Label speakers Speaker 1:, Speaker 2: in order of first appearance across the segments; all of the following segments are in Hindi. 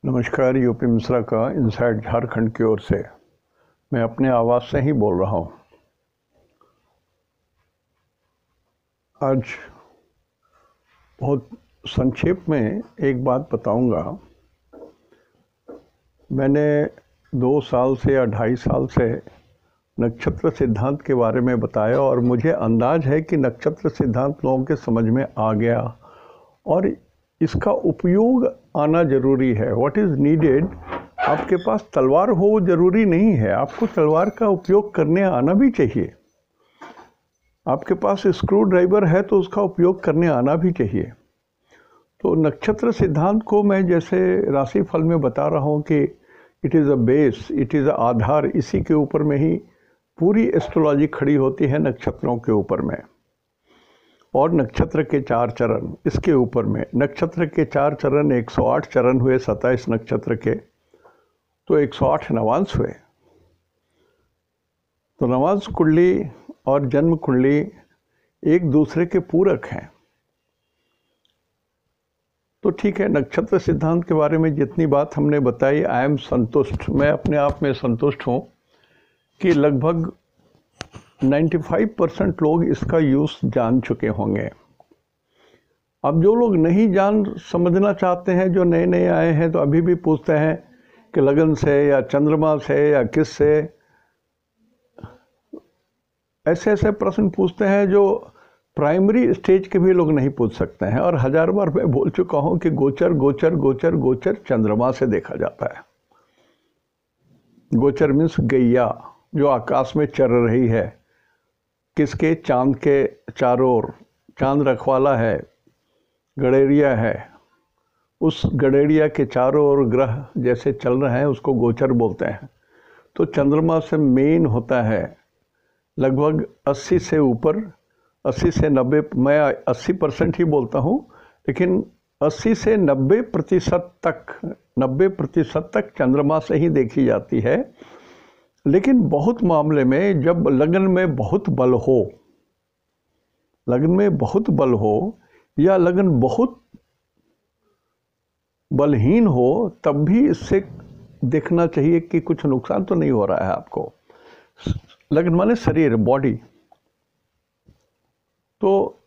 Speaker 1: नमस्कार। यूपी मिश्रा का इनसाइड झारखंड की ओर से मैं अपने आवाज़ से ही बोल रहा हूँ। आज बहुत संक्षेप में एक बात बताऊंगा। मैंने 2 साल से या 2.5 साल से नक्षत्र सिद्धांत के बारे में बताया और मुझे अंदाज है कि नक्षत्र सिद्धांत लोगों के समझ में आ गया और इसका उपयोग आना जरूरी है। व्हाट इज़ नीडेड, आपके पास तलवार हो जरूरी नहीं है, आपको तलवार का उपयोग करने आना भी चाहिए। आपके पास स्क्रू ड्राइवर है तो उसका उपयोग करने आना भी चाहिए। तो नक्षत्र सिद्धांत को मैं जैसे राशि फल में बता रहा हूँ कि it is a base, it is a aadhar, इसी के ऊपर में ही पूरी एस्ट्रोलॉजी खड़ी होती है, नक्षत्रों के ऊपर में। और नक्षत्र के 4 चरण इसके ऊपर में। नक्षत्र के 4 चरण 108 चरण हुए 27 नक्षत्र के, तो 108 नवांश हुए। तो नवांश कुंडली और जन्म कुंडली एक दूसरे के पूरक हैं। तो ठीक है, नक्षत्र सिद्धांत के बारे में जितनी बात हमने बताई, आई एम संतुष्ट। मैं अपने आप में संतुष्ट हूँ कि लगभग 95% लोग इसका यूज़ जान चुके होंगे। अब जो लोग नहीं जान समझना चाहते हैं, जो नए नए आए हैं, तो अभी भी पूछते हैं कि लगन से या चंद्रमा से या किस से, ऐसे ऐसे प्रश्न पूछते हैं जो प्राइमरी स्टेज के भी लोग नहीं पूछ सकते हैं। और 1000 बार मैं बोल चुका हूँ कि गोचर गोचर गोचर गोचर चंद्रमा से देखा जाता है। गोचर मीन्स गैया जो आकाश में चर रही है, किसके? चांद के चारों ओर। चांद रखवाला है, गड़ेरिया है, उस गड़ेरिया के चारों ओर ग्रह जैसे चल रहे हैं उसको गोचर बोलते हैं। तो चंद्रमा से मेन होता है लगभग 80 से ऊपर, 80 से 90, मैं 80% ही बोलता हूँ, लेकिन 80 से 90% तक 90% तक चंद्रमा से ही देखी जाती है। लेकिन बहुत मामले में जब लगन में बहुत बल हो, लगन में बहुत बल हो या लगन बहुत बलहीन हो, तब भी इससे देखना चाहिए कि कुछ नुकसान तो नहीं हो रहा है आपको। लगन माने शरीर, बॉडी। तो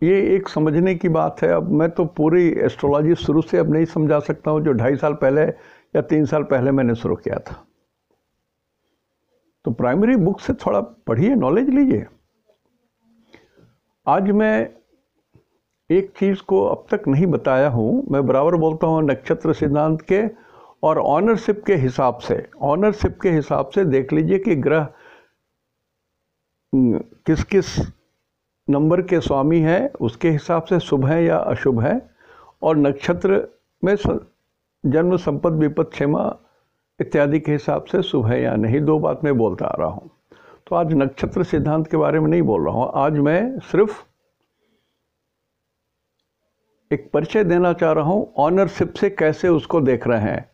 Speaker 1: ये एक समझने की बात है। अब मैं तो पूरी एस्ट्रोलॉजी शुरू से अब नहीं समझा सकता हूँ, जो 2.5 साल पहले या 3 साल पहले मैंने शुरू किया था। तो प्राइमरी बुक से थोड़ा पढ़िए, नॉलेज लीजिए। आज मैं एक चीज़ को अब तक नहीं बताया हूँ, मैं बराबर बोलता हूँ नक्षत्र सिद्धांत के और ऑनरशिप के हिसाब से। ऑनरशिप के हिसाब से देख लीजिए कि ग्रह किस किस नंबर के स्वामी हैं, उसके हिसाब से शुभ है या अशुभ है। और नक्षत्र में जन्म, संपत्ति, विपत्ति, क्षेमा इत्यादि के हिसाब से शुभ है या नहीं। 2 बात मैं बोलता आ रहा हूँ। तो आज नक्षत्र सिद्धांत के बारे में नहीं बोल रहा हूँ, आज मैं सिर्फ एक परिचय देना चाह रहा हूँ ऑनरशिप से कैसे उसको देख रहे हैं।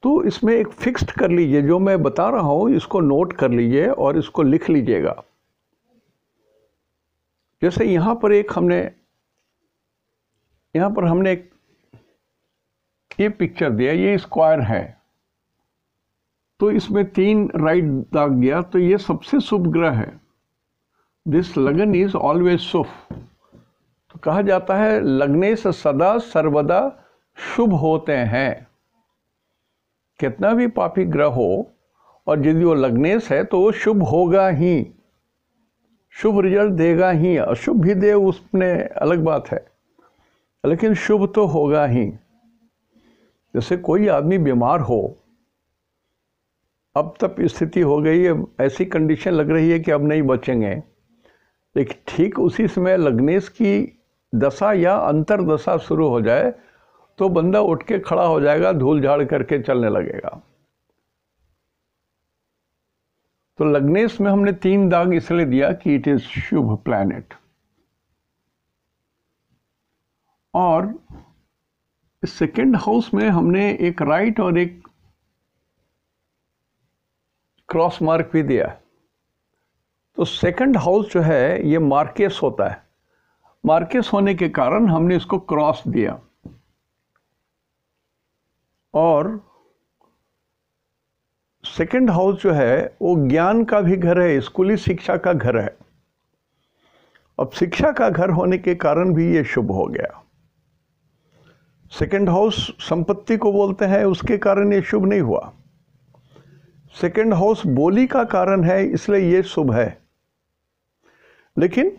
Speaker 1: तो इसमें एक फिक्स्ड कर लीजिए, जो मैं बता रहा हूँ इसको नोट कर लीजिए और इसको लिख लीजिएगा। जैसे यहाँ पर हमने एक ये पिक्चर दिया, ये स्क्वायर है, तो इसमें 3 राइट दाग गया, तो ये सबसे शुभ ग्रह है। दिस लगन इज ऑलवेज शुभ। तो कहा जाता है लग्नेश सदा सर्वदा शुभ होते हैं। कितना भी पापी ग्रह हो और यदि वो लग्नेश है तो वो शुभ होगा ही, शुभ रिजल्ट देगा ही। अशुभ भी दे उसमें अलग बात है, लेकिन शुभ तो होगा ही। जैसे कोई आदमी बीमार हो, अब तक स्थिति हो गई है, ऐसी कंडीशन लग रही है कि अब नहीं बचेंगे, लेकिन ठीक उसी समय लग्नेश की दशा या अंतर दशा शुरू हो जाए तो बंदा उठ के खड़ा हो जाएगा, धूल झाड़ करके चलने लगेगा। तो लग्नेश में हमने 3 दाग इसलिए दिया कि इट इज शुभ प्लैनेट। और सेकेंड हाउस में हमने एक राइट और एक क्रॉस मार्क भी दिया। तो सेकंड हाउस जो है ये मार्केस होता है, मार्केस होने के कारण हमने इसको क्रॉस दिया। और सेकंड हाउस जो है वो ज्ञान का भी घर है, स्कूली शिक्षा का घर है। अब शिक्षा का घर होने के कारण भी ये शुभ हो गया। सेकंड हाउस संपत्ति को बोलते हैं, उसके कारण ये शुभ नहीं हुआ। सेकंड हाउस बोली का कारण है, इसलिए ये शुभ है। लेकिन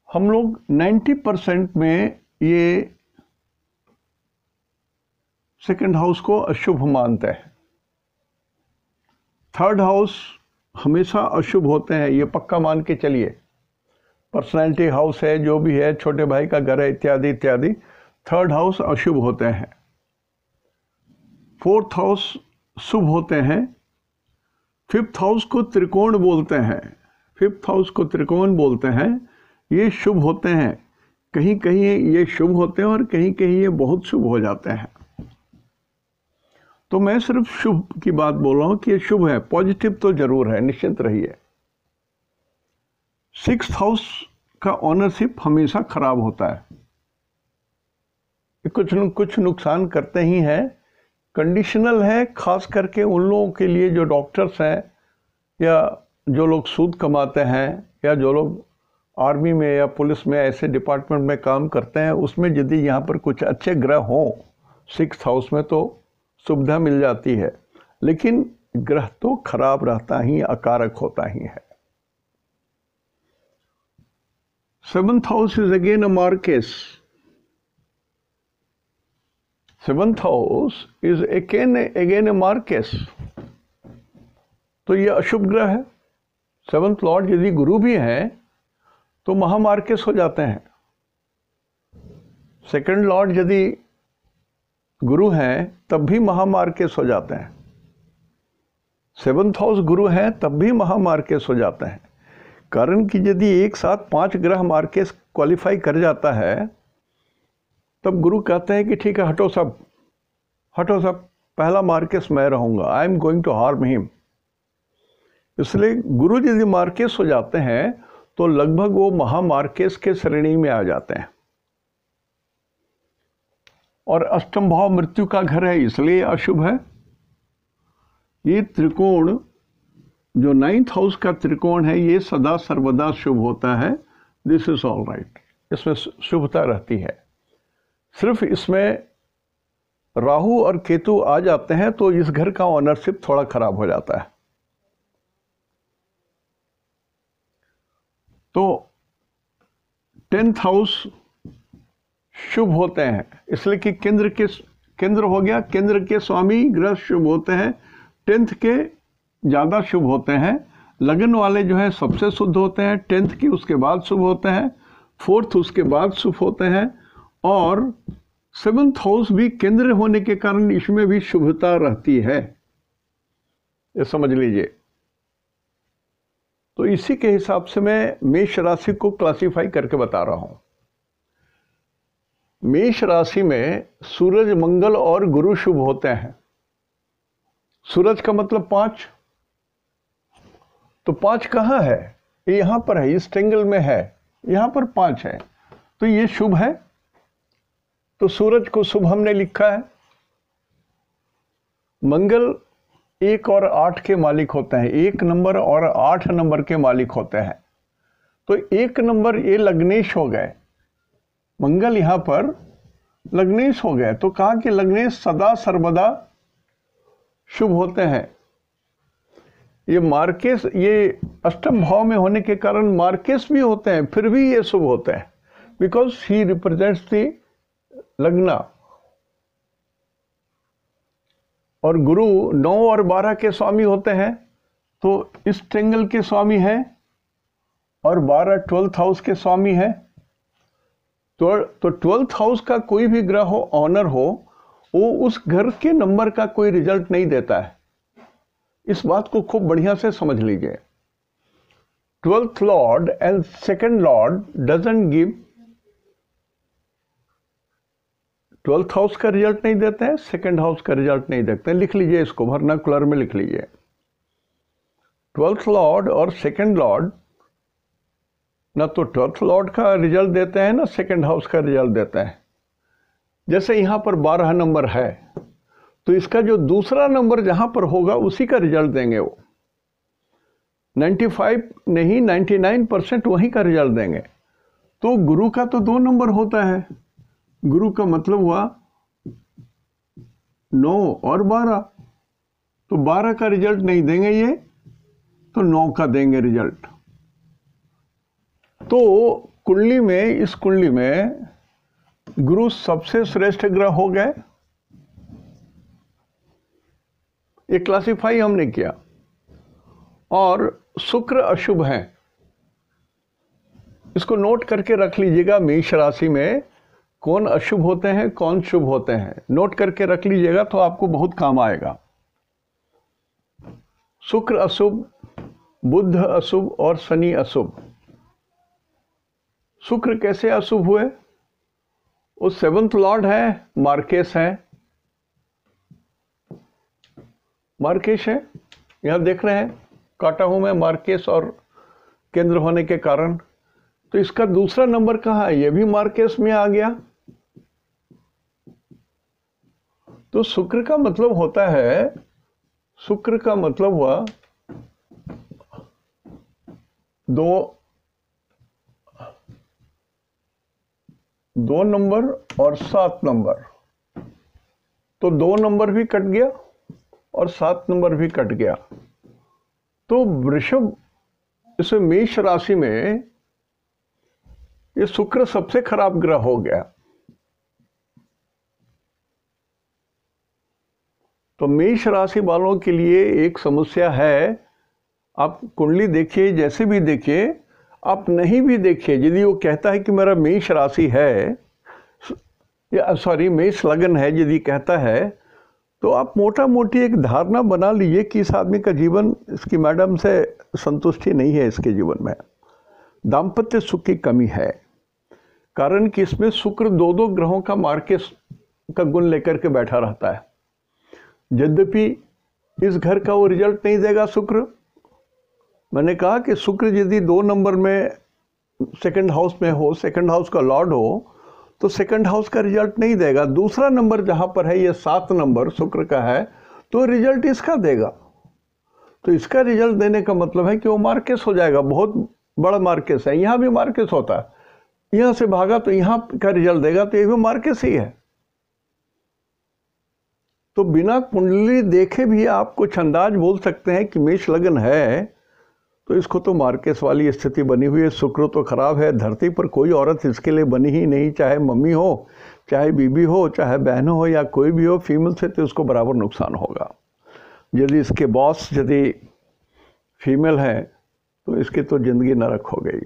Speaker 1: हम लोग 90% में ये सेकंड हाउस को अशुभ मानते हैं। थर्ड हाउस हमेशा अशुभ होते हैं, ये पक्का मान के चलिए। पर्सनैलिटी हाउस है, जो भी है, छोटे भाई का घर है, इत्यादि इत्यादि, थर्ड हाउस अशुभ होते हैं। फोर्थ हाउस शुभ होते हैं। फिफ्थ हाउस को त्रिकोण बोलते हैं, फिफ्थ हाउस को त्रिकोण बोलते हैं, ये शुभ होते हैं। कहीं कहीं ये शुभ होते हैं और कहीं कहीं ये बहुत शुभ हो जाते हैं। तो मैं सिर्फ शुभ की बात बोल रहा हूं कि ये शुभ है, पॉजिटिव तो जरूर है, निश्चिंत रहिए। सिक्स्थ हाउस का ऑनरशिप हमेशा खराब होता है, कुछ नुकसान करते ही हैं, कंडीशनल है, खास करके उन लोगों के लिए जो डॉक्टर्स हैं या जो लोग सूद कमाते हैं या जो लोग आर्मी में या पुलिस में ऐसे डिपार्टमेंट में काम करते हैं। उसमें यदि यहाँ पर कुछ अच्छे ग्रह हों सिक्स्थ हाउस में तो सुविधा मिल जाती है, लेकिन ग्रह तो खराब रहता ही, अकारक होता ही है। Seventh house is again a Marquez, seventh house is again A Marquez, तो ये अशुभ ग्रह है। सेवंथ लॉर्ड यदि गुरु भी हैं तो महामार्केस हो जाते हैं। सेकंड लॉर्ड यदि गुरु हैं तब भी महामार्केस हो जाते हैं। सेवंथ हाउस गुरु हैं तब भी महामार्केस हो जाते हैं। कारण कि यदि एक साथ 5 ग्रह मार्केस क्वालिफाई कर जाता है तब गुरु कहते हैं कि ठीक है, हटो सब, पहला मार्केस मैं रहूंगा, I am going to harm him. इसलिए गुरु यदि मार्केस हो जाते हैं तो लगभग वो महामार्केस के श्रेणी में आ जाते हैं। और अष्टम भाव मृत्यु का घर है, इसलिए अशुभ है। ये त्रिकोण जो 9th हाउस का त्रिकोण है, ये सदा सर्वदा शुभ होता है। दिस इज ऑल राइट, इसमें शुभता रहती है। सिर्फ इसमें राहु और केतु आ जाते हैं तो इस घर का ऑनरशिप थोड़ा खराब हो जाता है। तो 10th हाउस शुभ होते हैं, इसलिए कि केंद्र हो गया, केंद्र के स्वामी ग्रह शुभ होते हैं। 10th के ज़्यादा शुभ होते हैं। लगन वाले जो है सबसे शुद्ध होते हैं, 10th की उसके बाद शुभ होते हैं, 4th उसके बाद शुभ होते हैं। और 7th हाउस भी केंद्र होने के कारण इसमें भी शुभता रहती है, ये समझ लीजिए। तो इसी के हिसाब से मैं मेष राशि को क्लासिफाई करके बता रहा हूं। मेष राशि में सूरज, मंगल और गुरु शुभ होते हैं। सूरज का मतलब 5, तो 5 कहाँ है? ये यहां पर है, इस ट्रेंगल में है, यहां पर 5 है, तो ये शुभ है। तो सूरज को शुभ हमने लिखा है। मंगल 1 और 8 के मालिक होते हैं, 1 नंबर और 8 नंबर के मालिक होते हैं। तो 1 नंबर ये लग्नेश हो गए, मंगल यहां पर लग्नेश हो गए। तो कहा कि लग्नेश सदा सर्वदा शुभ होते हैं। ये मार्केस, ये अष्टम भाव में होने के कारण मार्केस भी होते हैं, फिर भी ये शुभ होते हैं, बिकॉज ही रिप्रेजेंट्स दी लग्ना। और गुरु 9 और 12 के स्वामी होते हैं, तो इस ट्रेंगल के स्वामी हैं, और 12 12th हाउस के स्वामी हैं। तो 12th हाउस का कोई भी ग्रह हो, ऑनर हो, वो उस घर के नंबर का कोई रिजल्ट नहीं देता है। इस बात को खूब बढ़िया से समझ लीजिए। 12th Lord and 2nd Lord doesn't give, 12th house का रिजल्ट नहीं देते हैं, 2nd हाउस का रिजल्ट नहीं देखते हैं। लिख लीजिए इसको, वर्नाकुलर में लिख लीजिए। 12th लॉर्ड और 2nd लॉर्ड ना तो 12th लॉर्ड का रिजल्ट देते हैं ना 2nd हाउस का रिजल्ट देते हैं। जैसे यहां पर 12 नंबर है, तो इसका जो दूसरा नंबर जहां पर होगा उसी का रिजल्ट देंगे वो। 95 नहीं 99% वहीं का रिजल्ट देंगे। तो गुरु का तो 2 नंबर होता है, गुरु का मतलब हुआ 9 और 12, तो 12 का रिजल्ट नहीं देंगे ये, तो 9 का देंगे रिजल्ट। तो कुंडली में, इस कुंडली में गुरु सबसे श्रेष्ठ ग्रह हो गए, ये क्लासिफाई हमने किया। और शुक्र अशुभ है, इसको नोट करके रख लीजिएगा। मेष राशि में कौन अशुभ होते हैं, कौन शुभ होते हैं, नोट करके रख लीजिएगा तो आपको बहुत काम आएगा। शुक्र अशुभ, बुध अशुभ और शनि अशुभ। शुक्र कैसे अशुभ हुए? वो 7th लॉर्ड है, मार्केस है, मार्केश है, यहां देख रहे हैं काटा हूं मैं मार्केस और केंद्र होने के कारण। तो इसका दूसरा नंबर कहाँ है? ये भी मार्केस में आ गया। तो शुक्र का मतलब होता है, शुक्र का मतलब हुआ 2 नंबर और 7 नंबर। तो 2 नंबर भी कट गया और 7 नंबर भी कट गया। तो वृषभ, इस मेष राशि में ये शुक्र सबसे खराब ग्रह हो गया। तो मेष राशि वालों के लिए एक समस्या है। आप कुंडली देखिए, जैसे भी देखिए, आप नहीं भी देखिए, यदि वो कहता है कि मेरा मेष राशि है, या सॉरी मेष लगन है, यदि कहता है, तो आप मोटा मोटी एक धारणा बना लीजिए कि इस आदमी का जीवन, इसकी मैडम से संतुष्टि नहीं है, इसके जीवन में दाम्पत्य सुख की कमी है। कारण कि इसमें शुक्र 2 ग्रहों का मार्केस का गुण लेकर के बैठा रहता है। यद्यपि इस घर का वो रिजल्ट नहीं देगा शुक्र। मैंने कहा कि शुक्र यदि 2 नंबर में सेकंड हाउस में हो, सेकंड हाउस का लॉर्ड हो, तो सेकंड हाउस का रिजल्ट नहीं देगा। दूसरा नंबर जहां पर है, ये 7 नंबर शुक्र का है, तो रिजल्ट इसका देगा। तो इसका रिजल्ट देने का मतलब है कि वो मार्केस हो जाएगा, बहुत बड़ा मार्केस है। यहां भी मार्केस होता है, यहां से भागा तो यहां का रिजल्ट देगा, तो ये भी मार्केस ही है। तो बिना कुंडली देखे भी आप कुछ अंदाज बोल सकते हैं कि मेष लगन है, तो इसको तो मार्केस वाली स्थिति बनी हुई है। शुक्र तो खराब है, धरती पर कोई औरत इसके लिए बनी ही नहीं, चाहे मम्मी हो, चाहे बीबी हो, चाहे बहन हो, या कोई भी हो फीमेल से, तो उसको बराबर नुकसान होगा। यदि इसके बॉस यदि फीमेल है तो इसकी तो जिंदगी नरक हो गई।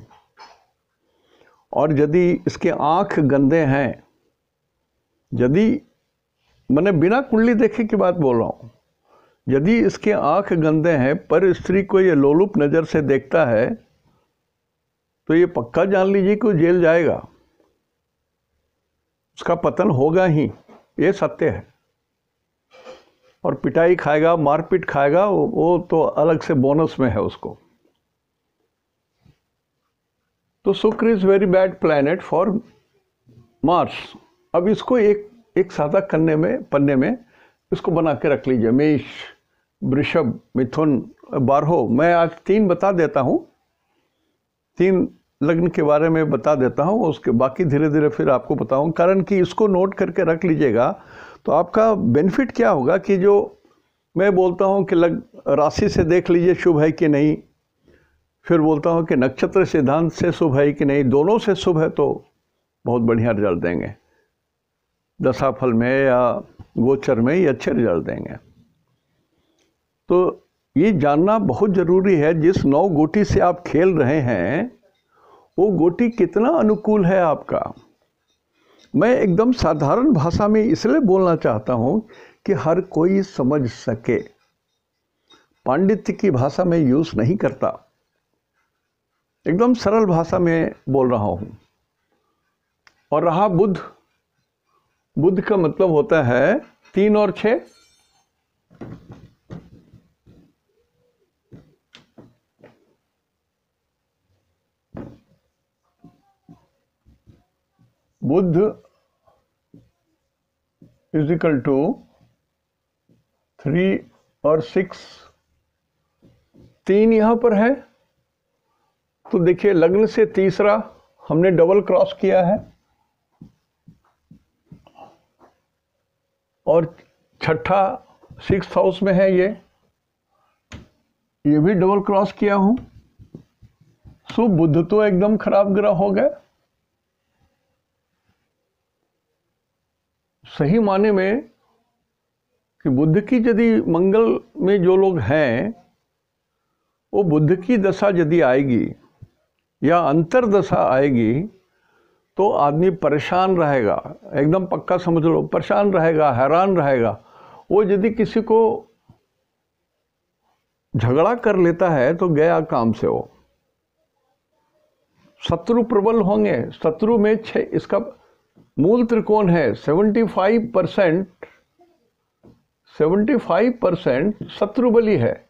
Speaker 1: और यदि इसके आंख गंदे हैं, यदि, मैंने बिना कुंडली देखे की बात बोल रहा हूं, यदि इसके आंख गंदे हैं पर स्त्री को ये लोलुप नजर से देखता है, तो ये पक्का जान लीजिए कि वो जेल जाएगा, उसका पतन होगा ही, ये सत्य है। और पिटाई खाएगा, मारपीट खाएगा, वो तो अलग से बोनस में है उसको। तो शुक्र is very bad planet for Mars. अब इसको एक सादा पन्ने में इसको बना के रख लीजिए। मेष, वृषभ, मिथुन, 12। मैं आज 3 बता देता हूँ, 3 लग्न के बारे में बता देता हूँ, उसके बाकी धीरे धीरे फिर आपको बताऊँ। कारण कि इसको नोट करके रख लीजिएगा तो आपका बेनिफिट क्या होगा कि जो मैं बोलता हूँ कि राशि से देख लीजिए शुभ है कि नहीं, फिर बोलता हूँ कि नक्षत्र सिद्धांत से शुभ है कि नहीं, दोनों से शुभ है तो बहुत बढ़िया रिजल्ट देंगे। दशाफल में या गोचर में ये अच्छे रिजल्ट देंगे। तो ये जानना बहुत ज़रूरी है, जिस 9 गोटी से आप खेल रहे हैं वो गोटी कितना अनुकूल है आपका। मैं एकदम साधारण भाषा में इसलिए बोलना चाहता हूँ कि हर कोई समझ सके, पांडित्य की भाषा में यूज़ नहीं करता, एकदम सरल भाषा में बोल रहा हूँ। और रहा बुध, बुध का मतलब होता है 3 और 6। बुध इज इक्वल टू 3 और 6, 3 यहाँ पर है, तो देखिए लग्न से तीसरा हमने डबल क्रॉस किया है, और छठा 6th हाउस में है, ये भी डबल क्रॉस किया हूं। सो बुध तो एकदम खराब ग्रह हो गए। सही माने में कि बुध की यदि मंगल में जो लोग हैं, वो बुध की दशा यदि आएगी या अंतरदशा आएगी तो आदमी परेशान रहेगा, एकदम पक्का समझ लो, परेशान रहेगा, हैरान रहेगा। वो यदि किसी को झगड़ा कर लेता है तो गया काम से वो। शत्रु प्रबल होंगे, शत्रु में इसका मूल त्रिकोण है 75% शत्रु बली है,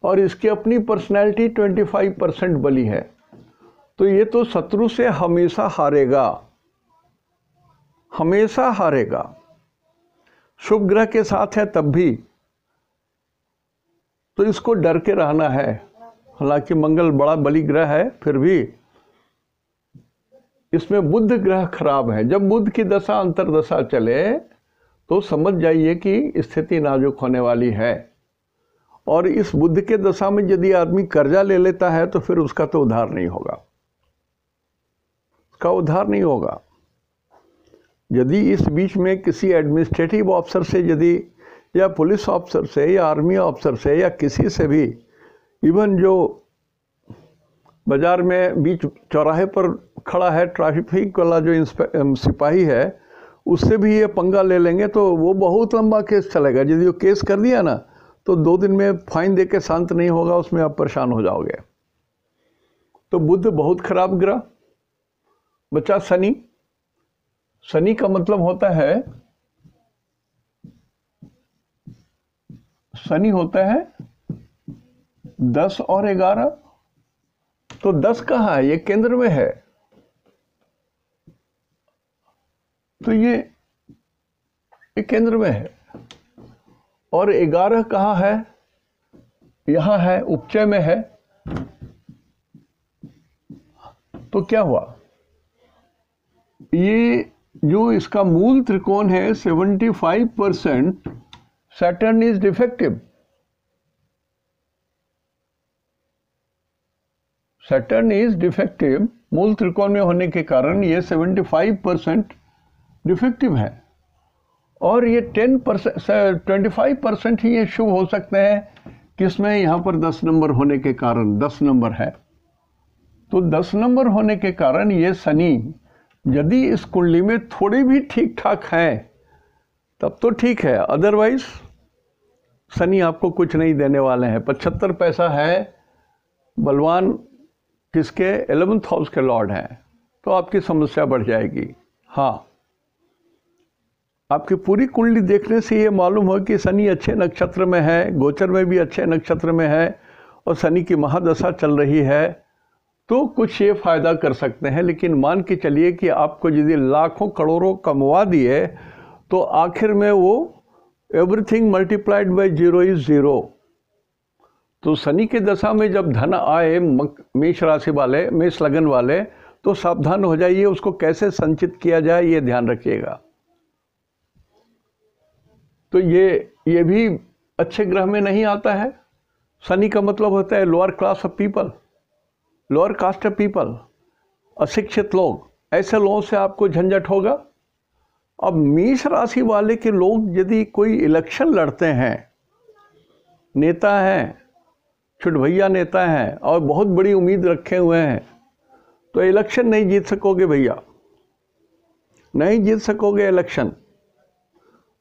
Speaker 1: और इसकी अपनी पर्सनैलिटी 25% बली है। तो ये तो शत्रु से हमेशा हारेगा, हमेशा हारेगा। शुभ ग्रह के साथ है तब भी, तो इसको डर के रहना है। हालांकि मंगल बड़ा बली ग्रह है, फिर भी इसमें बुध ग्रह खराब है। जब बुध की दशा अंतरदशा चले तो समझ जाइए कि स्थिति नाजुक होने वाली है। और इस बुध के दशा में यदि आदमी कर्जा ले लेता है तो फिर उसका तो उद्धार नहीं होगा, उसका उद्धार नहीं होगा। यदि इस बीच में किसी एडमिनिस्ट्रेटिव ऑफिसर से यदि, या पुलिस ऑफिसर से, या आर्मी ऑफिसर से, या किसी से भी, इवन जो बाजार में बीच चौराहे पर खड़ा है ट्रैफिक वाला जो सिपाही है, उससे भी ये पंगा ले लेंगे तो वो बहुत लंबा केस चलेगा। यदि वो केस कर दिया ना तो 2 दिन में फाइन दे के शांत नहीं होगा, उसमें आप परेशान हो जाओगे। तो बुध बहुत खराब ग्रह। बचा शनि। शनि का मतलब होता है, शनि होता है 10 और 11। तो 10 कहाँ है? ये केंद्र में है। तो ये केंद्र में है। और 11 कहाँ है? यहां है, उपचय में है। तो क्या हुआ? ये जो इसका मूल त्रिकोण है 75% Saturn is defective. Saturn is defective, मूल त्रिकोण में होने के कारण ये 75% डिफेक्टिव है। और ये 25% ही ये शुभ हो सकते हैं, किसमें? यहाँ पर 10 नंबर होने के कारण, 10 नंबर है। तो 10 नंबर होने के कारण ये शनि यदि इस कुंडली में थोड़ी भी ठीक ठाक है तब तो ठीक है, अदरवाइज शनि आपको कुछ नहीं देने वाले हैं। 75 पैसा है। बलवान किसके? 11th हाउस के लॉर्ड हैं, तो आपकी समस्या बढ़ जाएगी। हाँ, आपकी पूरी कुंडली देखने से ये मालूम हो कि शनि अच्छे नक्षत्र में है, गोचर में भी अच्छे नक्षत्र में है, और शनि की महादशा चल रही है, तो कुछ ये फायदा कर सकते हैं। लेकिन मान के चलिए कि आपको यदि लाखों करोड़ों कमवा दिए तो आखिर में वो एवरीथिंग मल्टीप्लाइड बाय 0 इज 0। तो शनि के दशा में जब धन आए मेष राशि वाले, मेष लगन वाले, तो सावधान हो जाइए, उसको कैसे संचित किया जाए ये ध्यान रखिएगा। तो ये भी अच्छे ग्रह में नहीं आता है। शनि का मतलब होता है lower class of people, lower caste of people, अशिक्षित लोग। ऐसे लोगों से आपको झंझट होगा। अब मेष राशि वाले के लोग यदि कोई इलेक्शन लड़ते हैं, नेता हैं, छुटभैया नेता हैं, और बहुत बड़ी उम्मीद रखे हुए हैं, तो इलेक्शन नहीं जीत सकोगे भैया, नहीं जीत सकोगे इलेक्शन।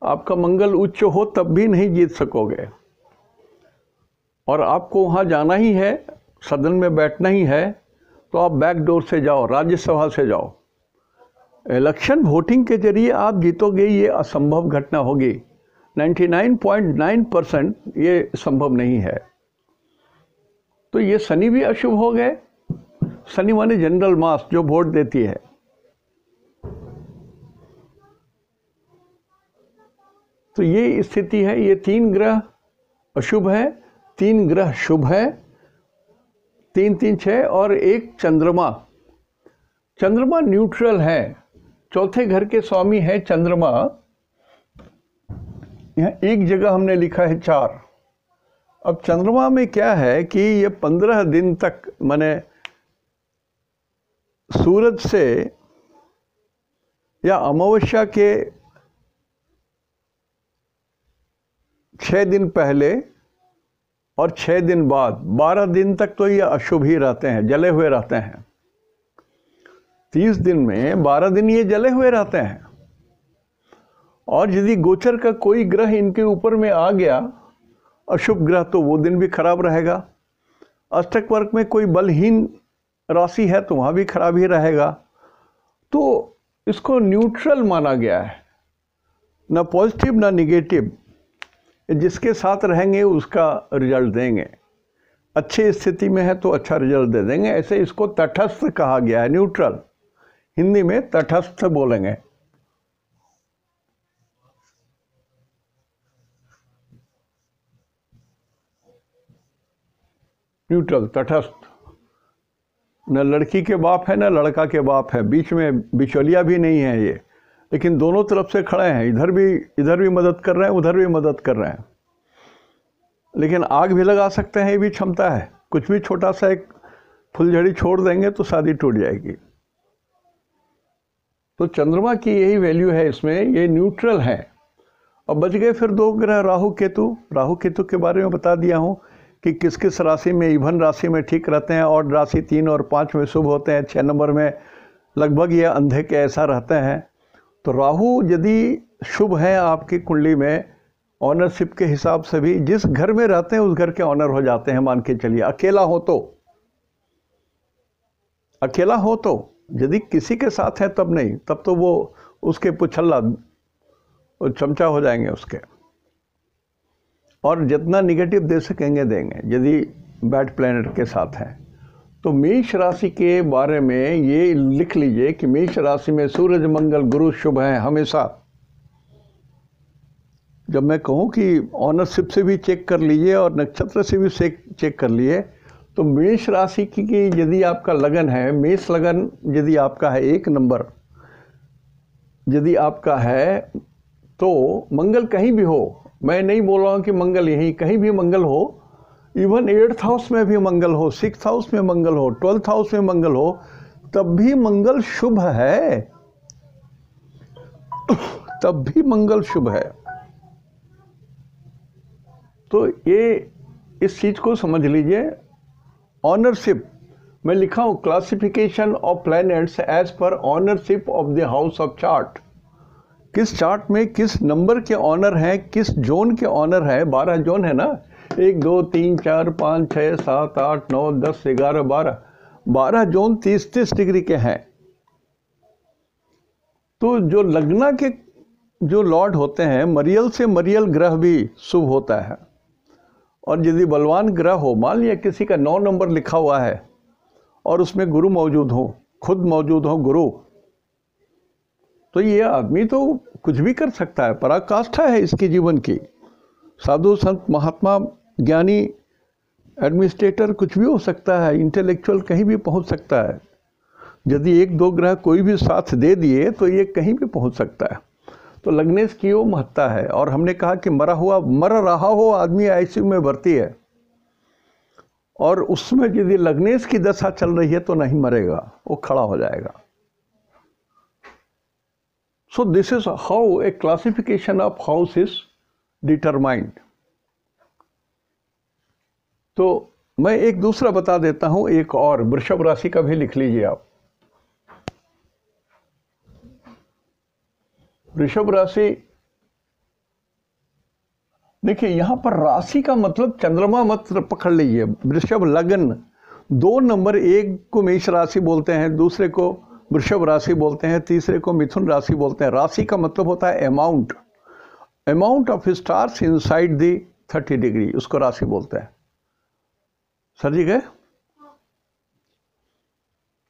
Speaker 1: आपका मंगल उच्च हो तब भी नहीं जीत सकोगे। और आपको वहाँ जाना ही है, सदन में बैठना ही है, तो आप बैक डोर से जाओ, राज्यसभा से जाओ। इलेक्शन वोटिंग के जरिए आप जीतोगे, ये असंभव घटना होगी। 99.9% ये संभव नहीं है। तो ये शनि भी अशुभ हो गए। शनि माने जनरल मास, जो वोट देती है। तो तो ये स्थिति है। ये 3 ग्रह अशुभ है, 3 ग्रह शुभ है, 3 3 6, और एक चंद्रमा। चंद्रमा न्यूट्रल है, चौथे घर के स्वामी है चंद्रमा। यहाँ एक जगह हमने लिखा है 4। अब चंद्रमा में क्या है कि ये 15 दिन तक, माने सूरज से या अमावस्या के 6 दिन पहले और 6 दिन बाद 12 दिन तक तो ये अशुभ ही रहते हैं, जले हुए रहते हैं। 30 दिन में 12 दिन ये जले हुए रहते हैं। और यदि गोचर का कोई ग्रह इनके ऊपर में आ गया अशुभ ग्रह, तो वो दिन भी खराब रहेगा। अष्टक वर्ग में कोई बलहीन राशि है तो वहाँ भी खराब ही रहेगा। तो इसको न्यूट्रल माना गया है, ना पॉजिटिव ना निगेटिव। जिसके साथ रहेंगे उसका रिजल्ट देंगे। अच्छी स्थिति में है तो अच्छा रिजल्ट दे देंगे। ऐसे इसको तटस्थ कहा गया है, न्यूट्रल। हिंदी में तटस्थ बोलेंगे। न्यूट्रल, तटस्थ। न लड़की के बाप है न लड़का के बाप है, बीच में बिचौलिया भी नहीं है ये, लेकिन दोनों तरफ से खड़े हैं। इधर भी मदद कर रहे हैं, उधर भी मदद कर रहे हैं। लेकिन आग भी लगा सकते हैं, ये भी क्षमता है। कुछ भी छोटा सा एक फुलझड़ी छोड़ देंगे तो शादी टूट जाएगी। तो चंद्रमा की यही वैल्यू है इसमें, ये न्यूट्रल है। अब बच गए फिर 2 ग्रह राहु केतु। राहु केतु के बारे में बता दिया हूँ कि किस किस राशि में, ईवन राशि में ठीक रहते हैं, और राशि 3 और 5 में शुभ होते हैं, 6 नंबर में लगभग ये अंधे के ऐसा रहते हैं। तो राहु यदि शुभ है आपकी कुंडली में, ऑनरशिप के हिसाब से भी जिस घर में रहते हैं उस घर के ऑनर हो जाते हैं, मान के चलिए। अकेला हो तो, यदि किसी के साथ है तब नहीं, तब तो वो उसके पुछल्ला चमचा हो जाएंगे उसके, और जितना निगेटिव दे सकेंगे देंगे यदि बैड प्लैनेट के साथ है। तो मेष राशि के बारे में ये लिख लीजिए कि मेष राशि में सूरज मंगल गुरु शुभ है हमेशा। जब मैं कहूँ कि ऑनरशिप से भी चेक कर लीजिए और नक्षत्र से भी चेक कर लिए, तो मेष राशि की यदि आपका लगन है, मेष लगन यदि आपका है 1 नंबर यदि आपका है, तो मंगल कहीं भी हो, मैं नहीं बोल रहा हूँ कि मंगल यहीं, कहीं भी मंगल हो, इवन 8th हाउस में भी मंगल हो, 6th हाउस में मंगल हो, 12th हाउस में मंगल हो, तब भी मंगल शुभ है। तब भी मंगल शुभ है। तो ये इस चीज को समझ लीजिए। ऑनरशिप मैं लिखा हूं, classification of planets as per ownership of the house of chart. किस चार्ट में किस नंबर के ऑनर हैं, किस जोन के ऑनर हैं। 12 जोन है ना, 1 2 3 4 5 6 7 8 9 10 11 12 जोन 30-30 डिग्री के हैं। तो जो लग्ना के जो लॉर्ड होते हैं, मरियल से मरियल ग्रह भी शुभ होता है। और यदि बलवान ग्रह हो, मान लिया किसी का 9 नंबर लिखा हुआ है और उसमें गुरु मौजूद हो, खुद मौजूद हो गुरु, तो ये आदमी तो कुछ भी कर सकता है। पराकाष्ठा है इसकी जीवन की। साधु संत महात्मा ज्ञानी एडमिनिस्ट्रेटर कुछ भी हो सकता है, इंटेलेक्चुअल कहीं भी पहुंच सकता है। यदि 1-2 ग्रह कोई भी साथ दे दिए तो ये कहीं भी पहुंच सकता है। तो लग्नेश की वो महत्ता है। और हमने कहा कि मर रहा हो आदमी आईसीयू में भर्ती है, और उसमें यदि लग्नेश की दशा चल रही है तो नहीं मरेगा, वो खड़ा हो जाएगा। So this is how a classification of house is determined. तो मैं एक दूसरा बता देता हूं, एक और वृषभ राशि का भी लिख लीजिए आप। वृषभ राशि, देखिए यहां पर राशि का मतलब चंद्रमा मत पकड़ लीजिए। वृषभ लगन, 2 नंबर, एक को मेष राशि बोलते हैं, दूसरे को वृषभ राशि बोलते हैं, तीसरे को मिथुन राशि बोलते हैं। राशि का मतलब होता है amount of stars inside the 30 degree, उसको राशि बोलते हैं। सर जी गए?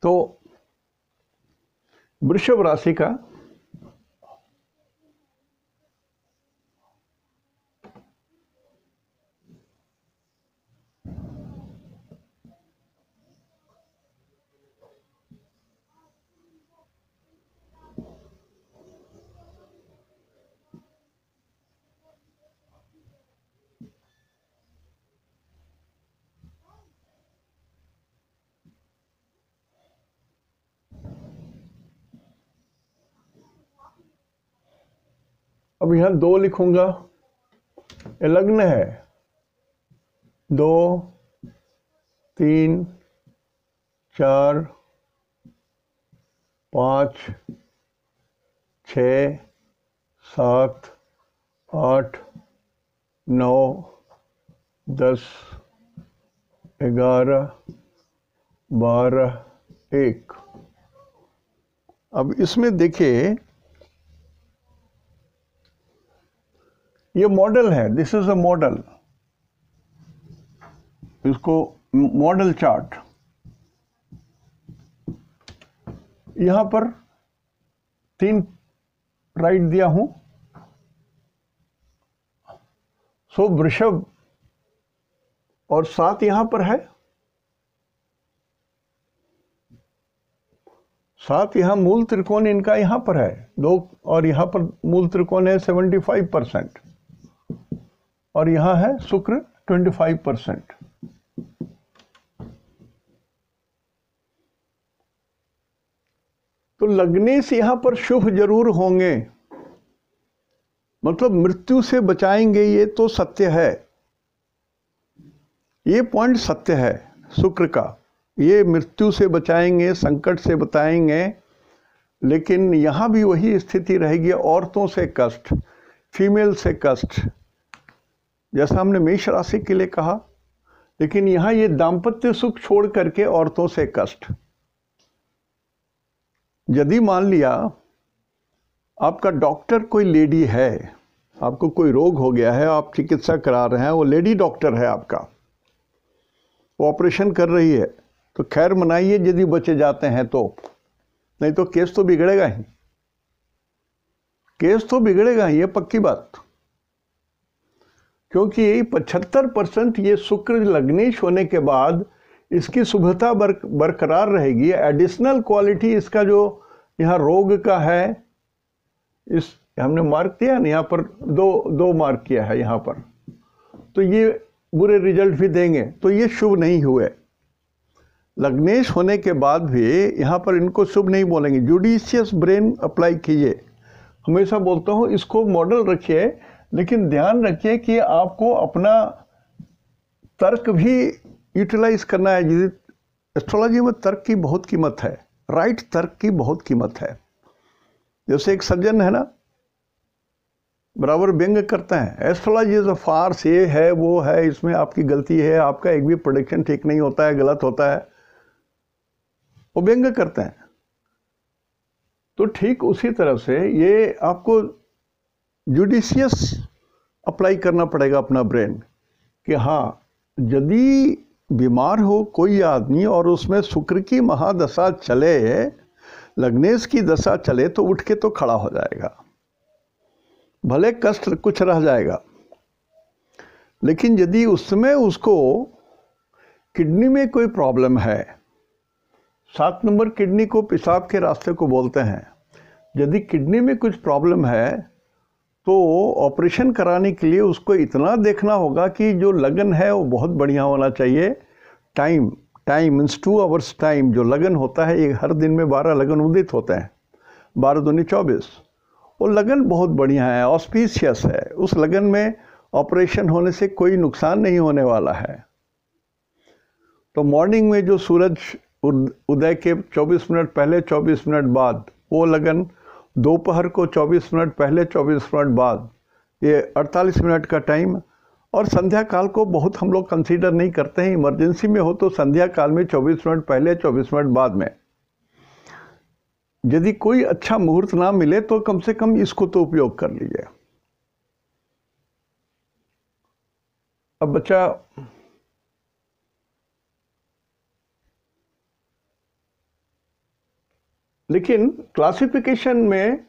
Speaker 1: तो वृषभ राशि का अब यहाँ 2 लिखूंगा, ये लग्न है। 2, 3, 4, 5, 6, 7, 8, 9, 10, 11, 12, 1। अब इसमें देखिए, ये मॉडल है, दिस इज अ मॉडल, इसको मॉडल चार्ट। यहां पर 3 राइट दिया हूं। सो वृषभ और 7 यहां पर है, 7 यहां मूल त्रिकोण इनका यहां पर है 2, और यहां पर मूल त्रिकोण है 75%, और यहां है शुक्र 25%। तो लग्नेश यहां पर शुभ जरूर होंगे, मतलब मृत्यु से बचाएंगे, ये तो सत्य है, ये पॉइंट सत्य है शुक्र का, ये मृत्यु से बचाएंगे, संकट से बचाएंगे। लेकिन यहां भी वही स्थिति रहेगी, औरतों से कष्ट, फीमेल से कष्ट, जैसा हमने मेष राशि के लिए कहा। लेकिन यहां ये दाम्पत्य सुख छोड़ करके औरतों से कष्ट। यदि मान लिया आपका डॉक्टर कोई लेडी है, आपको कोई रोग हो गया है, आप चिकित्सा करा रहे हैं, वो लेडी डॉक्टर है आपका, वो ऑपरेशन कर रही है, तो खैर मनाइए यदि बचे जाते हैं तो, नहीं तो केस तो बिगड़ेगा ही, केस तो बिगड़ेगा ही, ये पक्की बात। क्योंकि 75% ये शुक्र लग्नेश होने के बाद इसकी शुभता बरकरार रहेगी। एडिशनल क्वालिटी इसका जो यहाँ रोग का है, इस हमने मार्क दिया ना, यहाँ पर दो मार्क किया है यहाँ पर, तो ये बुरे रिजल्ट भी देंगे, तो ये शुभ नहीं हुए। लग्नेश होने के बाद भी यहाँ पर इनको शुभ नहीं बोलेंगे। जुडिशियस ब्रेन अप्लाई कीजिए, हमेशा बोलता हूँ इसको मॉडल रखिए, लेकिन ध्यान रखिए कि आपको अपना तर्क भी यूटिलाइज करना है। एस्ट्रोलॉजी में तर्क की बहुत कीमत है, राइट तर्क की बहुत कीमत है। जैसे एक सज्जन है ना, बराबर व्यंग करते हैं, एस्ट्रोलॉजी इज अ फार्स, ये है वो है, इसमें आपकी गलती है, आपका एक भी प्रेडिक्शन ठीक नहीं होता है, गलत होता है, वो व्यंग करते हैं। तो ठीक उसी तरह से ये आपको जुडिशियस अप्लाई करना पड़ेगा अपना ब्रेन, कि हाँ यदि बीमार हो कोई आदमी और उसमें शुक्र की महादशा चले, लग्नेश की दशा चले, तो उठ के तो खड़ा हो जाएगा, भले कष्ट कुछ रह जाएगा। लेकिन यदि उसमें उसको किडनी में कोई प्रॉब्लम है, 7 नंबर किडनी को पेशाब के रास्ते को बोलते हैं, यदि किडनी में कुछ प्रॉब्लम है तो ऑपरेशन कराने के लिए उसको इतना देखना होगा कि जो लगन है वो बहुत बढ़िया होना चाहिए। टाइम मीन्स 2 आवर्स टाइम जो लगन होता है, ये हर दिन में 12 लगन उदित होते हैं, 12 दूनी 24, वो लगन बहुत बढ़िया है, ऑस्पिशियस है। उस लगन में ऑपरेशन होने से कोई नुकसान नहीं होने वाला है। तो मॉर्निंग में जो सूरज उदय के 24 मिनट पहले 24 मिनट बाद वो लगन, दोपहर को 24 मिनट पहले 24 मिनट बाद, ये 48 मिनट का टाइम, और संध्या काल को बहुत हम लोग कंसीडर नहीं करते हैं। इमरजेंसी में हो तो संध्या काल में 24 मिनट पहले 24 मिनट बाद में, यदि कोई अच्छा मुहूर्त ना मिले तो कम से कम इसको तो उपयोग कर लीजिए। अब बच्चा लेकिन क्लासिफिकेशन में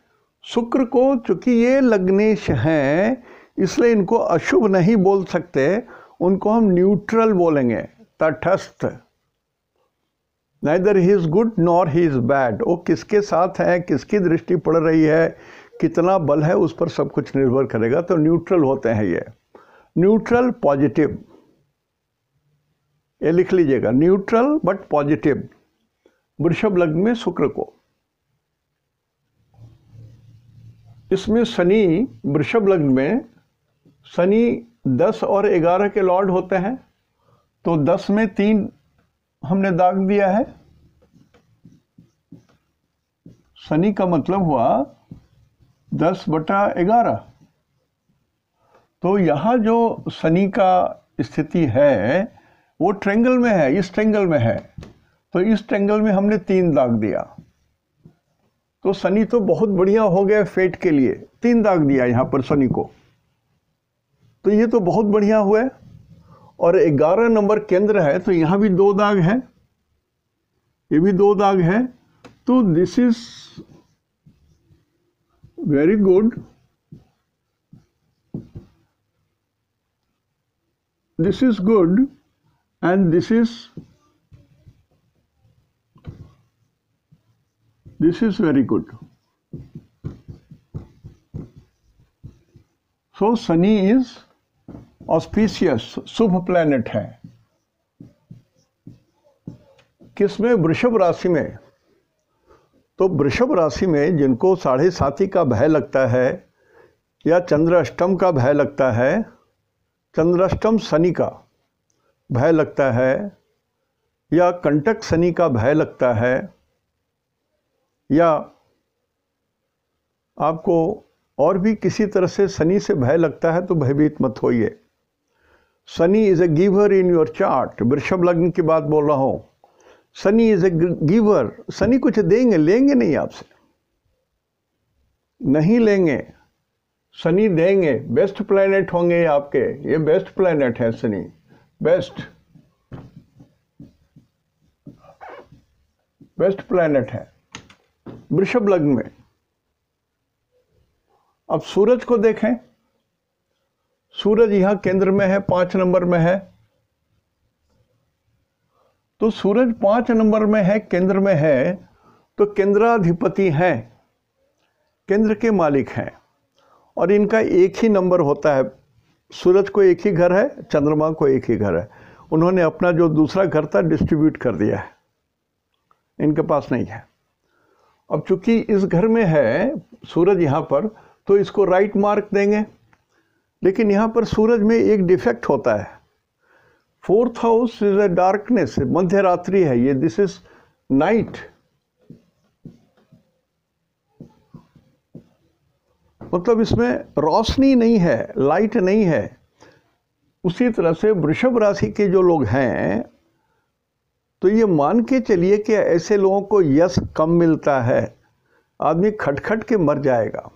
Speaker 1: शुक्र को, चूंकि ये लग्नेश हैं, इसलिए इनको अशुभ नहीं बोल सकते, उनको हम न्यूट्रल बोलेंगे, तटस्थ। Neither he is good nor he is bad. वो किसके साथ है, किसकी दृष्टि पड़ रही है, कितना बल है, उस पर सब कुछ निर्भर करेगा। तो न्यूट्रल होते हैं ये, न्यूट्रल पॉजिटिव, ये लिख लीजिएगा, न्यूट्रल बट पॉजिटिव, वृषभ लग्न में शुक्र को। इसमें शनि वृषभ लग्न में शनि 10 और 11 के लॉर्ड होते हैं, तो 10 में 3 हमने दाग दिया है। शनि का मतलब हुआ 10/11। तो यहाँ जो शनि का स्थिति है वो ट्रायंगल में है, इस ट्रायंगल में है, तो इस ट्रायंगल में हमने 3 दाग दिया। तो शनि तो बहुत बढ़िया हो गया फेट के लिए, 3 दाग दिया यहाँ पर शनि को, तो ये तो बहुत बढ़िया हुआ। और 11 नंबर केंद्र है, तो यहाँ भी 2 दाग है, ये भी 2 दाग है, तो this is very good. This is good and this is very good. So Shani is auspicious, Shubh planet है। किसमें? वृषभ राशि में। तो वृषभ राशि में जिनको 7.5 का भय लगता है या चंद्राष्टम का भय लगता है, चंद्राष्टम शनि का भय लगता है या कंटक शनि का भय लगता है, या आपको और भी किसी तरह से शनि से भय लगता है, तो भयभीत मत होइए। Shani is a giver in your chart. वृषभ लग्न की बात बोल रहा हूँ। Shani is a giver. Shani कुछ देंगे, लेंगे नहीं आपसे, नहीं लेंगे, शनि देंगे। बेस्ट प्लैनेट होंगे आपके, ये बेस्ट प्लैनेट है शनि, बेस्ट प्लैनेट है वृषभ लग्न में। अब सूरज को देखें, सूरज यहां केंद्र में है, 5 नंबर में है। तो सूरज 5 नंबर में है, केंद्र में है, तो केंद्राधिपति हैं, केंद्र के मालिक हैं, और इनका एक ही नंबर होता है। सूरज को एक ही घर है, चंद्रमा को एक ही घर है। उन्होंने अपना जो दूसरा घर था डिस्ट्रीब्यूट कर दिया है, इनके पास नहीं है। अब चूंकि इस घर में है सूरज यहाँ पर, तो इसको राइट मार्क देंगे। लेकिन यहाँ पर सूरज में एक डिफेक्ट होता है। 4th house is a darkness, मध्य रात्रि है ये, दिस इज नाइट। मतलब इसमें रोशनी नहीं है, लाइट नहीं है। उसी तरह से वृषभ राशि के जो लोग हैं, तो ये मान के चलिए कि ऐसे लोगों को यश कम मिलता है। आदमी खटखट के मर जाएगा,